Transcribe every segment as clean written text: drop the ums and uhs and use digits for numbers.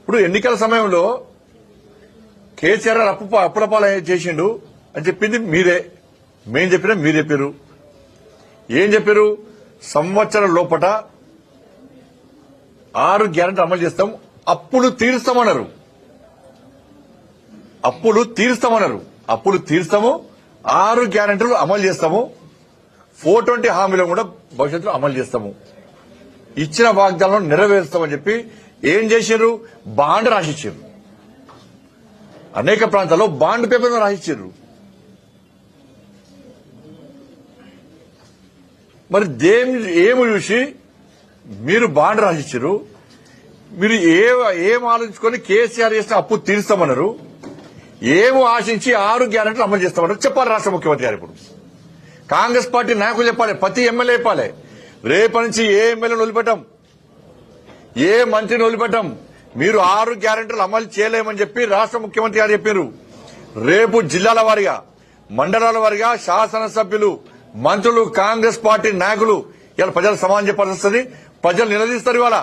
ఇప్పుడు ఎన్నికల సమయంలో కేసీఆర్ అప్పులపాల చేసిండు అని చెప్పింది మీరే, మేం చెప్పినా మీరు చెప్పారు. ఏం చెప్పారు? సంవత్సరం లోపట 6 గ్యారెంటీ అమలు చేస్తాం, అప్పులు తీరుస్తామన్నారు. అప్పులు తీరుస్తాము, 6 గ్యారెంటీలు అమలు చేస్తాము, 420 హామీలు కూడా భవిష్యత్తులో అమలు చేస్తాము, ఇచ్చిన వాగ్దానం నెరవేరుస్తామని చెప్పి ఏం చేశారు? బాండ్ రాసిచ్చారు. అనేక ప్రాంతాల్లో బాండ్ పేపర్ రాసిచ్చారు. మరి ఏమి చూసి మీరు బాండ్ రాసిచ్చారు? మీరు ఏం ఆలోచించుకొని కేసీఆర్ చేసిన అప్పు తీరుస్తామన్నారు, ఏమో ఆశించి 6 గ్యారెంటీలు అమలు చేస్తామన్నారు చెప్పాలి రాష్ట్ర ముఖ్యమంత్రి గారు. ఇప్పుడు కాంగ్రెస్ పార్టీ నాయకులు చెప్పాలి, ప్రతి ఎమ్మెల్యే చెప్పాలి, రేపటి నుంచి ఏ ఎమ్మెల్యేను వదిలిపెట్టాం, ఏ మంత్రిని వదిలిపెట్టాం, మీరు 6 గ్యారెంటీలు అమలు చేయలేమని చెప్పి రాష్ట్ర ముఖ్యమంత్రి గారు చెప్పారు. రేపు జిల్లాల వారీగా, మండలాల వారీగా శాసనసభ్యులు, మంత్రులు, కాంగ్రెస్ పార్టీ నాయకులు ఇలా ప్రజలు సమాధానం చెప్పాల్సి వస్తుంది. ప్రజలు నిలదీస్తారు. ఇవాళ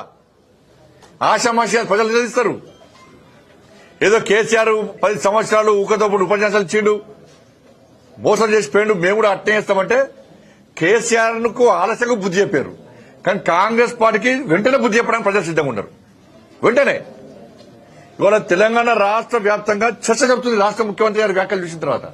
ఆశామాషి ప్రజలు నిలదీస్తారు. ఏదో కేసీఆర్ 10 సంవత్సరాలు ఊకతోప్పుడు ఉపన్యాసాలు ఇచ్చిండు, మోసం చేసి పోయిండు, మేము కూడా అట్నే చేస్తామంటే కేసీఆర్ కు ఆలస్యంగా బుద్ధి చెప్పారు. కానీ కాంగ్రెస్ పార్టీకి వెంటనే బుద్ధి చెప్పడానికి ప్రజలు సిద్ధంగా ఉన్నారు. వెంటనే ఇవాళ తెలంగాణ రాష్ట్ర వ్యాప్తంగా చర్చ జరుగుతుంది రాష్ట్ర ముఖ్యమంత్రి గారి వ్యాఖ్యలు చూసిన తర్వాత.